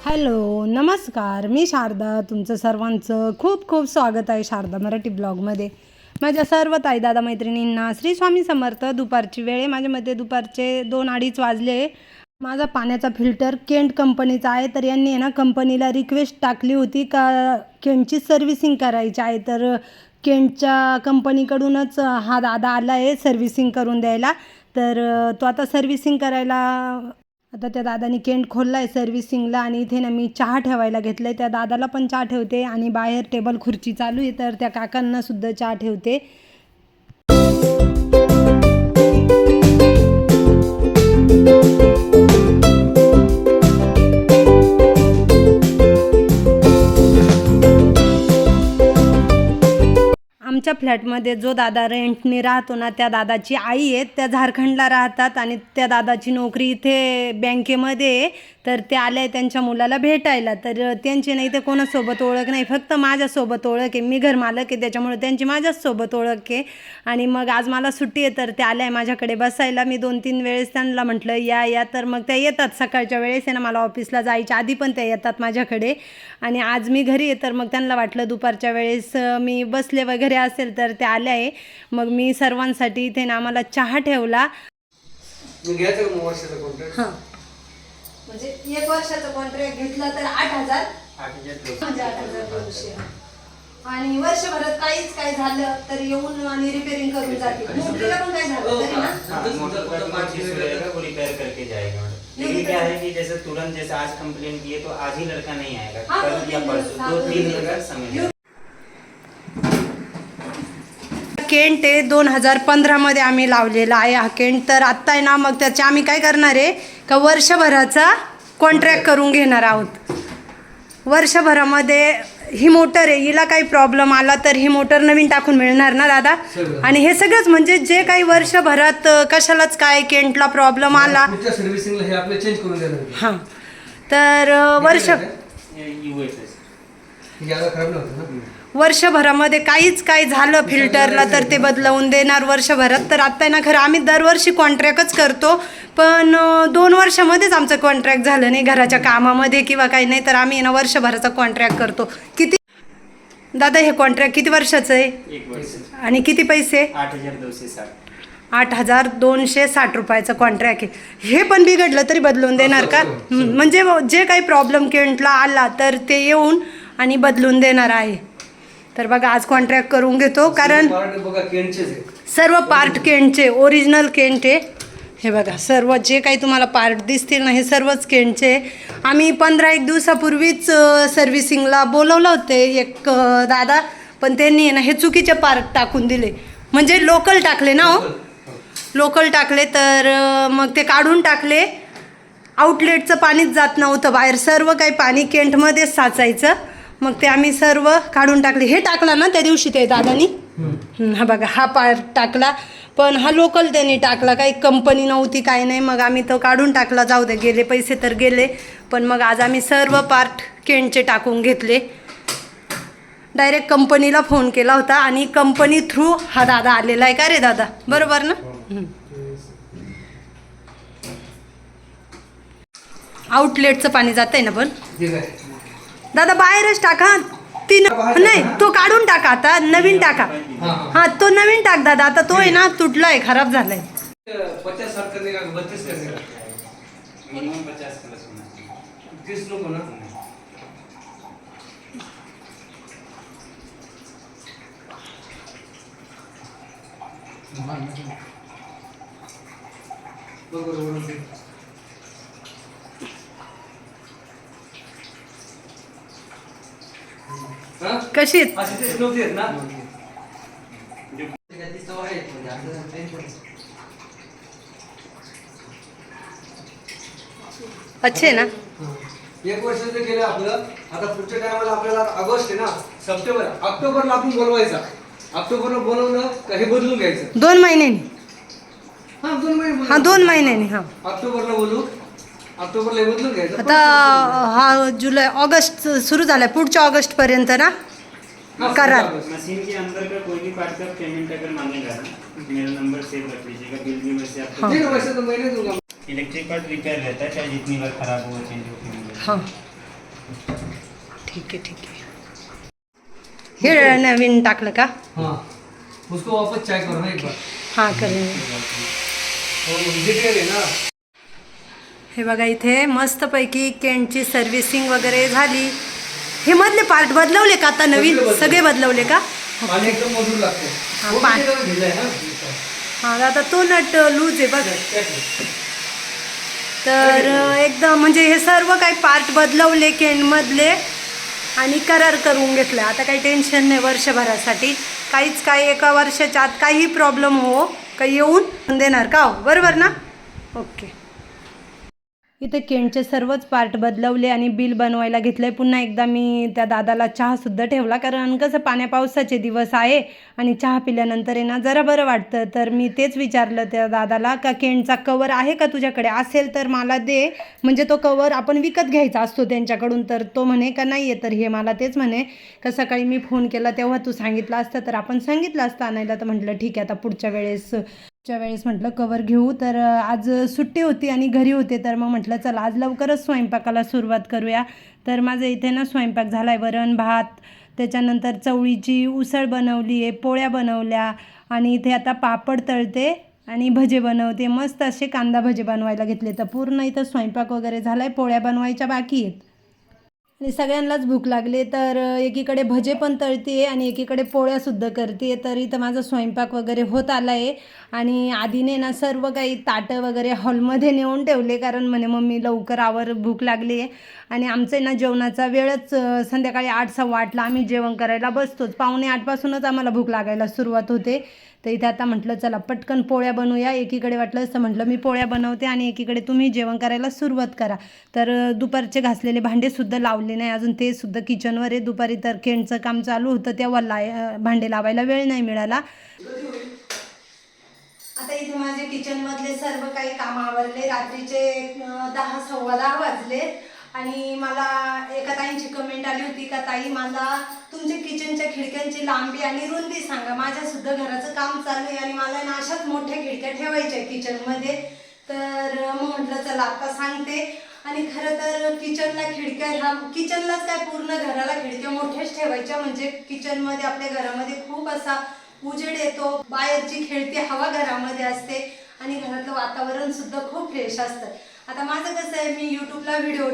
Hello नमस्कार, मी शारदा. तुमचं सर्वांचं खूप खूप स्वागत आहे शारदा मराठी ब्लॉगमध्ये. माझ्या सर्व ताई दादा मैत्रिणींना श्री स्वामी समर्थ. दुपारची वेळ आहे, माझ्या मते दुपारचे 2-2:30 वाजले. माझा पाण्याचा फिल्टर केंट कंपनीचा आहे. तर यांनी आहे ना कंपनीला रिक्वेस्ट टाकली होती का केंटची सर्व्हिसिंग करायची आहे. तर केंटच्या कंपनीकडूनच हा दादा आला आहे सर्व्हिसिंग करून द्यायला. तर तो आता सर्व्हिसिंग करायला, आता त्या दादानी केंट खोलला आहे सर्व्हिसिंगला. आणि इथे ना मी चहा ठेवायला घेतलं आहे. त्या दादाला पण चहा ठेवते आणि बाहेर टेबल खुर्ची चालू आहे, तर त्या काकांनासुद्धा चहा ठेवते. आमच्या फ्लॅटमध्ये जो दादा रेंटने राहतो ना, त्या दादाची आई आहे, त्या झारखंडला राहतात आणि त्या दादाची नोकरी इथे बँकेमध्ये आहे. तर ते आले त्यांच्या मुलाला भेटायला. तर त्यांची नाही ते कोणासोबत ओळख नाही, फक्त माझ्यासोबत ओळख आहे. मी घरमालक आहे, त्याच्यामुळे त्यांची माझ्यासोबत ओळख आहे. आणि मग आज मला सुट्टी आहे, तर ते आले माझ्याकडे बसायला. मी 2-3 वेळेस त्यांना म्हटलं या, तर मग त्या येतात. सकाळच्या वेळेस आहे ना, मला ऑफिसला जायच्या आधी पण त्या येतात माझ्याकडे. आणि आज मी घरी आहे, तर मग त्यांना वाटलं दुपारच्या वेळेस मी बसले वगैरे असेल, तर ते आले आहे. मग मी सर्वांसाठी इथे ना आम्हाला चहा ठेवला. हां, म्हणजे 1 वर्षाचा कॉन्ट्रॅक्ट घेतला तर 8,000 म्हणजे 8,200. आणि वर्षभरात काय झालं तर येऊन आणि रिपेयरिंग करून जाते. मोटरीला पण काय झालं तरी ना रिपेयर करके जाएगा. लेकिन क्या है कि जैसे तुरंत जैसे आज कंप्लेन किए तो आज ही लड़का नहीं आएगा, कल या परसों 2-3 दिन का समय. केंट आहे 2015 मध्ये आम्ही लावलेला आहे हा केंट. तर आत्ता आहे ना, मग त्याचे आम्ही काय करणार आहे का वर्षभराचा कॉन्ट्रॅक्ट करून घेणार आहोत. वर्षभरामध्ये ही मोटर आहे, हिला काही प्रॉब्लेम आला तर ही मोटर नवीन टाकून मिळणार ना दादा. आणि हे सगळंच म्हणजे जे काही वर्षभरात कशालाच काय केंटला प्रॉब्लेम आला सर्व्हिसिंगला हे आपले चेंज करून देणार. हां, तर वर्षभरामध्ये काय झालं फिल्टरला तर ते बदलवून देणार वर्षभरात. तर आत्ता ना खरं आम्ही दरवर्षी कॉन्ट्रॅक्टच करतो, पण 2 वर्षामध्येच आमचं कॉन्ट्रॅक्ट झालं नाही घराच्या कामामध्ये किंवा काही नाही. तर आम्ही ना वर्षभराचा कॉन्ट्रॅक्ट करतो. किती दादा हे कॉन्ट्रॅक्ट किती वर्षाचं आहे? 1 वर्ष. आणि किती पैसे? 8,260. 8,260 रुपयाचं कॉन्ट्रॅक्ट आहे. हे पण बिघडलं तरी बदलून देणार का? म्हणजे जे काही प्रॉब्लेम केंटला आला तर ते येऊन आणि बदलून देणार आहे. तर बघा आज कॉन्ट्रॅक्ट करून घेतो, कारण सर्व पार्ट केंटचे ओरिजिनल केंट आहे. हे बघा सर्व जे काही तुम्हाला पार्ट दिसतील ना, हे सर्वच केंटचे. आम्ही 15-1 दिवसापूर्वीच सर्व्हिसिंगला बोलवलं होते एक दादा, पण त्यांनी ना हे चुकीचे पार्ट टाकून दिले. म्हणजे लोकल टाकले ना, हो लोकल टाकले. तर मग ते काढून टाकले. आउटलेटचं पाणीच जात नव्हतं बाहेर, सर्व काही पाणी केंटमध्येच साचायचं. मग ते आम्ही सर्व काढून टाकले. हे टाकला ना त्या दिवशी ते दादानी, हा बघा हा पार्ट टाकला, पण हा लोकल त्यांनी टाकला, काही कंपनी नव्हती काही नाही. मग आम्ही तो काढून टाकला, जाऊ दे गेले पैसे तर गेले. पण मग आज आम्ही सर्व पार्ट केंटचे टाकून घेतले. डायरेक्ट कंपनीला फोन केला होता आणि कंपनी थ्रू हा दादा आलेला आहे. का रे दादा, बरोबर ना? आउटलेटचं पाणी जात आहे ना, पण दादा बाहेरच टाका. नाही तो काढून टाका, आता नवीन टाका. हा तो नवीन टाक दादा. आता तो आहे ना तुटलाय, खराब झालाय. 50-60 करने का 32 करने का मिनिमम 50 प्लस होना. 30 लोग ना. कशी अच्छे ना. 1 वर्ष जर गेलं आपलं. आता पुढच्या टायमाला आपल्याला ऑगस्ट आहे ना, सप्टेंबर ऑक्टोबरला आपण बोलवायचा. ऑक्टोबरला बोलवलं का हे बदलून घ्यायचं 2 महिन्यांनी. हां 2 महिने. हा 2 महिन्यांनी. हा ऑक्टोबरला बोलू, ऑक्टोबरला हे बदलून घ्यायचं. आता हा जुलै ऑगस्ट सुरू झालाय, पुढच्या ऑगस्ट पर्यंत ना करार. मशीन के अंदर का कोई भी पार्ट का पेमेंट अगर मांगेगा ना, मेरा नंबर सेव रख लीजिएगा. बिल भी वैसे आपको वैसे तो मैंने दूंगा. इलेक्ट्रिक पार्ट रिपेयर रहता है, चाहे जितनी बार खराब हो चेंज हो. हाँ ठीक आहे. हे नवीन टाकलं का? हाँ उसको वापस चेक करो ना एक बार. हां करेन. डिटेल आहे ना. हे बघा इथे मस्तपैकी केंटची सर्व्हिसिंग वगैरे झाली. हे मधले पार्ट बदलवले का आता नवीन? सगळे बदलवले का? पाणी एकदम मधुर लागते. हां आता तो नट लूज आहे बघ. तर एकदम म्हणजे हे सर्व काही पार्ट बदलवले केंटमधले आणि करार करून घेतलं. आता काही टेन्शन नाही वर्षभरासाठी. काही एका वर्षाच्या आत काही प्रॉब्लेम हो काही येऊन देणार का हो? बरोबर ना? ओके. इथे केंटचे सर्वच पार्ट बदलवले आणि बिल बनवायला घेतलं आहे. पुन्हा एकदा मी त्या दादाला चहासुद्धा ठेवला, कारण कसं पाण्या पावसाचे दिवस आहे आणि चहा पिल्यानंतर आहे ना जरा बरं वाटतं. तर मी तेच विचारलं त्या दादाला का केंटचा कवर आहे का तुझ्याकडे? असेल तर मला दे, म्हणजे तो कवर आपण विकत घ्यायचा असतो त्यांच्याकडून. तर तो म्हणे का नाही आहे. तर हे मला तेच म्हणे का सकाळी मी फोन केला तेव्हा तू सांगितलं असतं तर आपण सांगितलं असतं आणायला. तर म्हटलं ठीक आहे आता पुढच्या वेळेस म्हटलं कवर घेऊ. तर आज सुट्टी होती आणि घरी होते, तर मग म्हटलं चला आज लवकरच स्वयंपाकाला सुरुवात करूया. तर माझं इथे ना स्वयंपाक झाला आहे. वरण भात, त्याच्यानंतर चवळीची उसळ बनवली आहे, पोळ्या बनवल्या आणि इथे आता पापड तळते आणि भजे बनवते. मस्त असे कांदा भजे बनवायला घेतले. तर पूर्ण इथं स्वयंपाक वगैरे झाला आहे, पोळ्या बनवायच्या बाकी आहेत आणि सगळ्यांनाच भूक लागले. तर एकीकडे भजे पण तळते आणि एकीकडे पोळ्यासुद्धा करते. तर इथं माझा स्वयंपाक वगैरे होत आला आहे आणि आधीने ना सर्व काही ताटं वगैरे हॉलमध्ये नेऊन ठेवले, कारण म्हणे मम्मी लवकर आवर, भूक लागली आहे. आणि आमचं ना जेवणाचा वेळच संध्याकाळी 8:15 आम्ही जेवण करायला बसतोच. 7:45पासूनच आम्हाला भूक लागायला सुरुवात होते. तर इथे आता म्हटलं चला पटकन पोळ्या बनवूया. एकीकडे वाटलं असतं म्हटलं मी पोळ्या बनवते आणि एकीकडे तुम्ही जेवण करायला सुरुवात करा. तर दुपारचे घासलेले भांडेसुद्धा लावले नाही अजून, ते सुद्धा किचनवर आहे. दुपारी तर केंटचं काम चालू होतं तेव्हा भांडे लावायला वेळ नाही मिळाला. आता इथे माझे किचनमधले सर्व काही काम आवरले. रात्रीचे 10 सव्वा 10 वाजले आणि मला एका ताईंची कमेंट आली होती का ताई मला तुमच्या किचनच्या खिडक्यांची लांबी आणि रुंदी सांगा. माझ्यासुद्धा घराचं काम चालू आहे आणि मला ना अशाच मोठ्या खिडक्या ठेवायच्या किचनमध्ये. तर मग म्हटलं चला आता सांगते. आणि खरं तर किचनला खिडक्या ह्या किचनलाच काय पूर्ण घराला खिडक्या मोठ्याच ठेवायच्या, म्हणजे किचनमध्ये आपल्या घरामध्ये खूप असा उजेड येतो, बाहेरची खेळती हवा घरामध्ये असते आणि घरातलं वातावरण सुद्धा खूप फ्रेश असतं. आता माझं कसं आहे, मी यूट्यूबला व्हिडिओ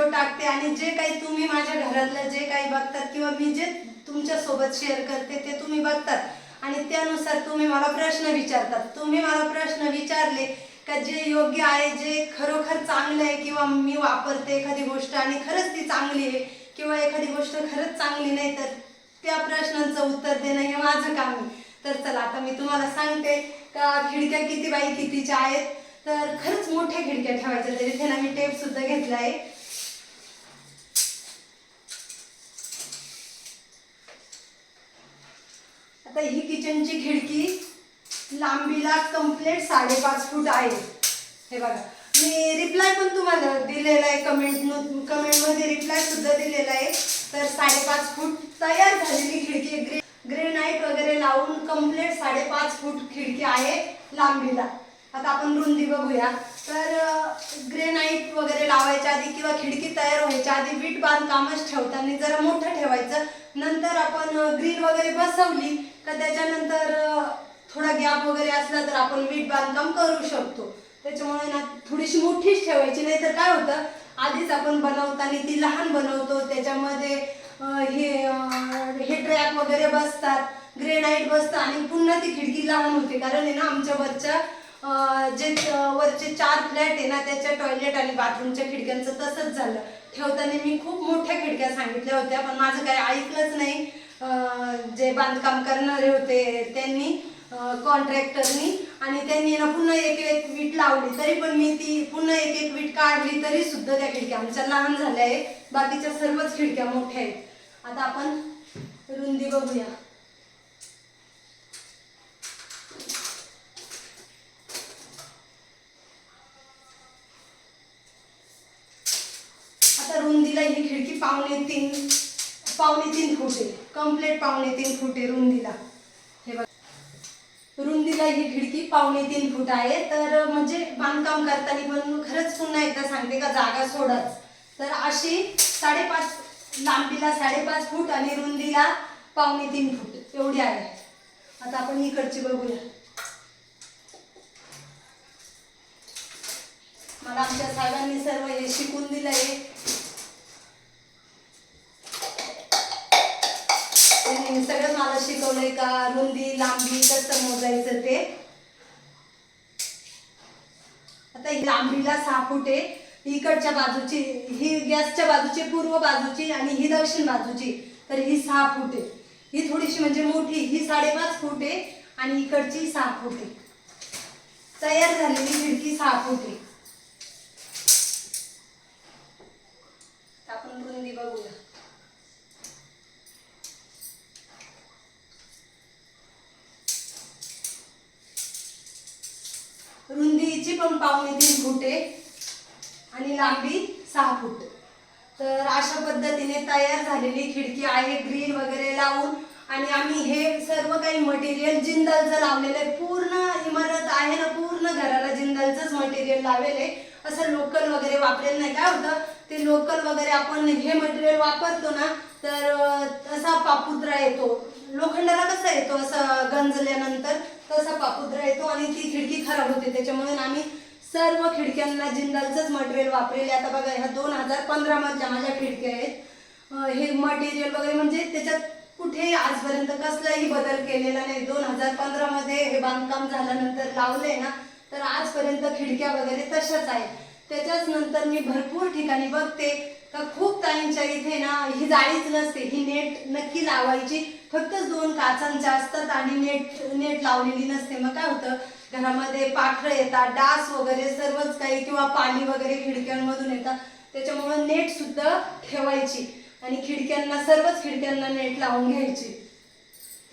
टाकते आणि जे काही तुम्ही माझ्या घरातलं जे काही बघतात किंवा मी जे तुमच्यासोबत शेअर करते ते तुम्ही बघतात आणि त्यानुसार तुम्ही मला प्रश्न विचारतात. तुम्ही मला प्रश्न विचारले का जे योग्य आहे, जे खरोखर चांगलं आहे किंवा मी वापरते एखादी गोष्ट आणि खरंच ती चांगली आहे किंवा एखादी गोष्ट खरंच चांगली नाही, तर त्या प्रश्नांचं उत्तर देणं हे माझं काम आहे. तर चला आता मी तुम्हाला सांगते का खिडक्या किती बाय कितीच्या आहेत. तर खरंच मोठ्या खिडक्या ठेवायच्या. तर इथे ना मी टेप सुद्धा घेतला आहे. आता ही किचनची खिडकी लांबीला कंप्लीट 5.5 फूट आहे. हे बघा, मी रिप्लाय पण तुम्हाला दिलेला आहे, कमेंटमध्ये रिप्लाय सुद्धा दिलेला आहे. तर 5.5 फूट तयार झालेली खिडकी, ग्रेनाइट वगैरे लावून कंप्लीट 5.5 फूट खिडकी आहे लांबीला. आता आपण रुंदी बघूया. तर ग्रेनाइट वगैरे लावायच्या आधी किंवा खिडकी तयार व्हायच्या आधी वीट बांधकामच ठेवताना जरा मोठं ठेवायचं. नंतर आपण ग्रिल वगैरे बसवली का त्याच्यानंतर थोडा गॅप वगैरे असला तर आपण वीट बांधकाम करू शकतो. त्याच्यामुळे ना थोडीशी मोठीच ठेवायची, नाही तर काय होतं आधीच आपण बनवताना ती लहान बनवतो, त्याच्यामध्ये हे ट्रॅक वगैरे बसतात, ग्रेनाइट बसतं आणि पुन्हा ती खिडकी लहान होते. कारण आहे ना आमच्या वरच्या वरचे 4 फ्लॅट आहे ना त्याच्या टॉयलेट आणि बाथरूमच्या खिडक्यांचं तसंच झालं. ठेवताना मी खूप मोठ्या खिडक्या सांगितल्या होत्या पण माझं काही ऐकलंच नाही. जे बांधकाम करणारे होते त्यांनी, कॉन्ट्रॅक्टरनी, आणि त्यांनी ना पुन्हा एक वीट लावली. तरी पण मी ती पुन्हा एक वीट काढली तरी सुद्धा त्या खिडक्या आमच्या लहान झाल्या आहे. बाकीच्या सर्वच खिडक्या मोठ्या आहेत. आता आपण रुंदी बघूया. आता रुंदीला ही खिडकी 3.5 फूट आहे. कंप्लीट 3.5 फूट आहे रुंदीला. हे बघा, रुंदीला ही खिडकी 3.5 फूट आहे. तर म्हणजे बांधकाम करताना पण खरंच पुन्हा एकदा सांगते का जागा सोडाच. तर अशी 5.5 लांबीला 5.5 फूट आणि रुंदीला 2.25 फूट एवढी आहे. आता आपण इकडची बघूया. मला आमच्या साहेबांनी सर्व हे शिकून दिलंय. त्यांनी सगळं मला शिकवलंय का रुंदी लांबी कसं मोजायचं ते. आता ही लांबीला 6 फूट आहे. इकडच्या बाजूची ही गॅसच्या बाजूची पूर्व बाजूची आणि ही दक्षिण बाजूची, तर ही 6 फूट आहे. ही थोडीशी म्हणजे मोठी, ही 5.5 फूट आहे आणि इकडची 6 फूट आहे. तयार झालेली खिडकी 6 फूट आहे. आपण रुंदी बघूया. रुंदीची पण 2.25 फूट आहे आणि लांबी 6 फूट. तर अशा पद्धतीने तयार झालेली खिडकी आहे, ग्रिल वगैरे लावून. आणि आम्ही हे सर्व काही मटेरियल जिंदालचं लावलेलं आहे. पूर्ण इमारत आहे ना, पूर्ण घराला जिंदालचंच मटेरियल लावलेलं आहे. असं लोकल वगैरे वापरेल नाही. काय होतं ते लोकल वगैरे आपण हे मटेरियल वापरतो ना, तर असा पापुद्रा येतो. लोखंडाला कसा येतो असं गंजल्यानंतर, तसा पापुद्रा येतो आणि ती खिडकी खराब होते. त्याच्यामुळे आम्ही सर्व खिडक्यांना जिंदालचंच मटेरियल वापरेल. आता बघा ह्या 2015 मधल्या माझ्या खिडक्या आहेत. हे मटेरियल वगैरे म्हणजे त्याच्यात कुठे आजपर्यंत कसलाही बदल केलेला नाही. 2015 मध्ये हे बांधकाम झाल्यानंतर लावलंय ना, तर आजपर्यंत खिडक्या वगैरे तशाच आहेत. त्याच्याच नंतर मी भरपूर ठिकाणी बघते का खूप ताईंच्या इथे ना ही जाळीच नसते. ही नेट नक्की लावायची, फक्तच 2 काचांच्या असतात आणि नेट लावलेली नसते. मग काय होतं घरामध्ये पाखरं येतात, डास वगैरे सर्वच काही, किंवा पाणी वगैरे खिडक्यांमधून येतात. त्याच्यामुळे नेट सुद्धा ठेवायची आणि खिडक्यांना सर्वच खिडक्यांना नेट लावून घ्यायची.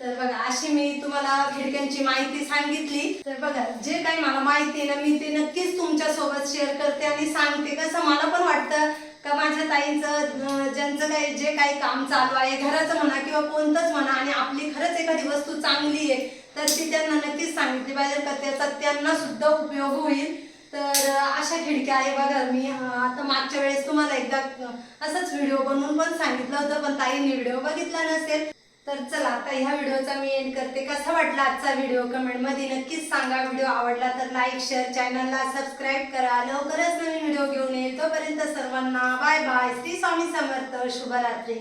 तर बघा अशी मी तुम्हाला खिडक्यांची माहिती सांगितली. तर बघा जे काही मला माहिती आहे ना, मी ते नक्कीच तुमच्या सोबत शेअर करते आणि सांगते. कसं मला पण वाटतं का माझ्या ताईंचं ज्यांचं काही जे काही काम चालू आहे घराचं म्हणा किंवा कोणतंच म्हणा, आणि आपली खरंच एखादी वस्तू चांगली आहे तर ती त्यांना नक्कीच सांगितली पाहिजे का त्याचा त्यांना सुद्धा उपयोग होईल. तर अशा खिडक्या आहे बघा. मी आता मागच्या वेळेस तुम्हाला एकदा असंच व्हिडिओ बनवून पण सांगितलं होतं, पण ताईंनी व्हिडिओ बघितला नसेल. तर चला आता ह्या व्हिडिओचा मी एंड करते. कसा वाटला आजचा व्हिडिओ कमेंटमध्ये नक्कीच सांगा. व्हिडिओ आवडला तर लाईक शेअर, चॅनलला सबस्क्राईब करा. लवकरच नवीन व्हिडिओ घेऊन येईल. तोपर्यंत सर्वांना बाय बाय. श्री स्वामी समर्थ. शुभरात्री.